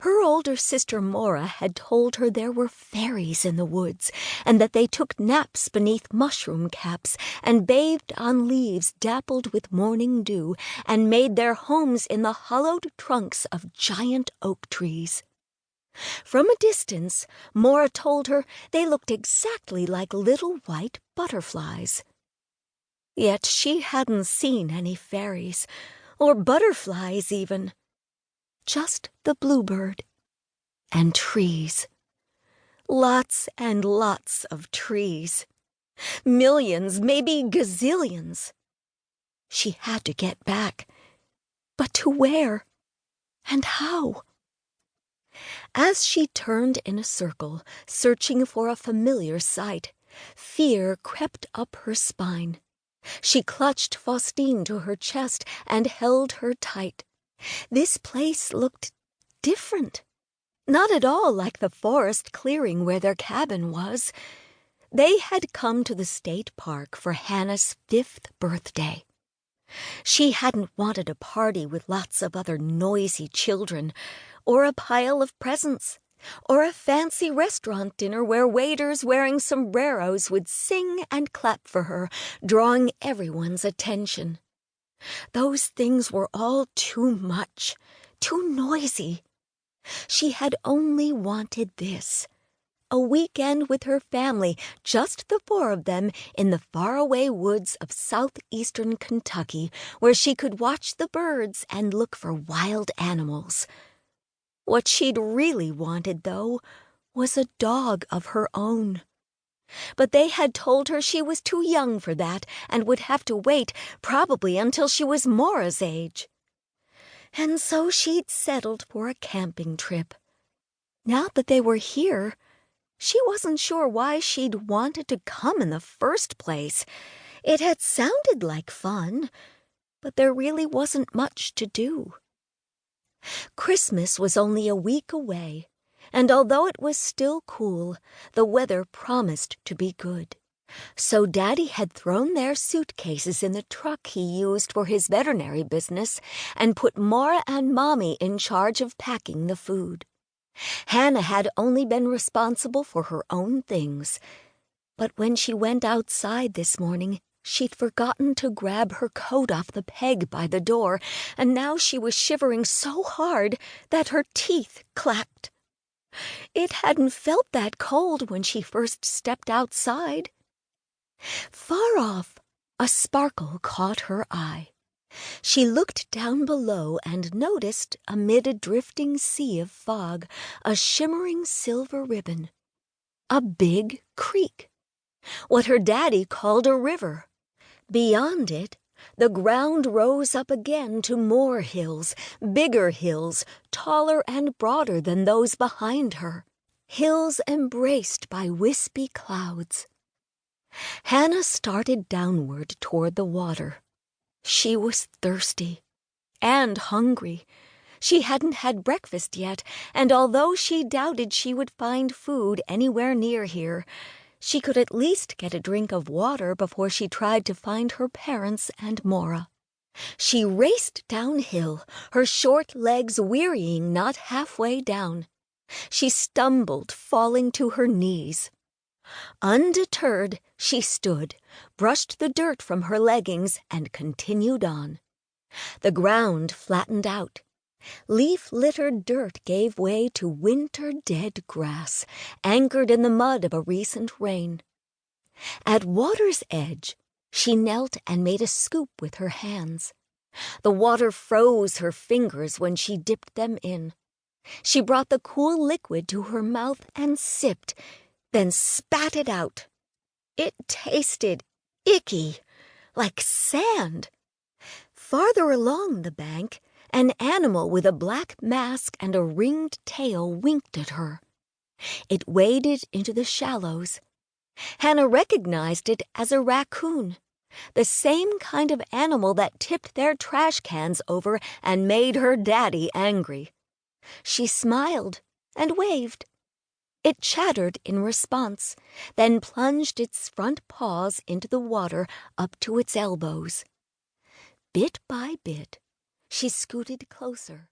Her older sister Mora had told her there were fairies in the woods, and that they took naps beneath mushroom caps, and bathed on leaves dappled with morning dew, and made their homes in the hollowed trunks of giant oak trees. From a distance, Mora told her they looked exactly like little white butterflies. Yet she hadn't seen any fairies, or butterflies even. Just the bluebird and trees. Lots and lots of trees. Millions, maybe gazillions. She had to get back. But to where? And how? As she turned in a circle, searching for a familiar sight, fear crept up her spine. She clutched Faustine to her chest and held her tight. This place looked different. Not at all like the forest clearing where their cabin was. They had come to the state park for Hannah's 5th birthday. She hadn't wanted a party with lots of other noisy children, or a pile of presents, or a fancy restaurant dinner where waiters wearing sombreros would sing and clap for her, drawing everyone's attention. Those things were all too much, too noisy. She had only wanted this. A weekend with her family, just the 4 of them, in the faraway woods of southeastern Kentucky, where she could watch the birds and look for wild animals. What she'd really wanted, though, was a dog of her own. But they had told her she was too young for that and would have to wait, probably until she was Mora's age. And so she'd settled for a camping trip. Now that they were here, she wasn't sure why she'd wanted to come in the first place. It had sounded like fun, but there really wasn't much to do. Christmas was only a week away, and although it was still cool, the weather promised to be good. So Daddy had thrown their suitcases in the truck he used for his veterinary business and put Mora and Mommy in charge of packing the food. Hannah had only been responsible for her own things, but when she went outside this morning, she'd forgotten to grab her coat off the peg by the door, and now she was shivering so hard that her teeth clacked. It hadn't felt that cold when she first stepped outside. Far off, a sparkle caught her eye. She looked down below and noticed, amid a drifting sea of fog, a shimmering silver ribbon. A big creek. What her daddy called a river. Beyond it, the ground rose up again to more hills, bigger hills, taller and broader than those behind her. Hills embraced by wispy clouds. Hannah started downward toward the water. She was thirsty and hungry. She hadn't had breakfast yet, and although she doubted she would find food anywhere near here, she could at least get a drink of water before she tried to find her parents and Mora. She raced downhill, her short legs wearying not halfway down. She stumbled, falling to her knees. Undeterred, she stood, brushed the dirt from her leggings, and continued on. The ground flattened out. Leaf-littered dirt gave way to winter-dead grass, anchored in the mud of a recent rain. At water's edge, she knelt and made a scoop with her hands. The water froze her fingers when she dipped them in. She brought the cool liquid to her mouth and sipped, then spat it out. It tasted icky, like sand. Farther along the bank, an animal with a black mask and a ringed tail winked at her. It waded into the shallows. Hannah recognized it as a raccoon, the same kind of animal that tipped their trash cans over and made her daddy angry. She smiled and waved. It chattered in response, then plunged its front paws into the water up to its elbows. Bit by bit, she scooted closer.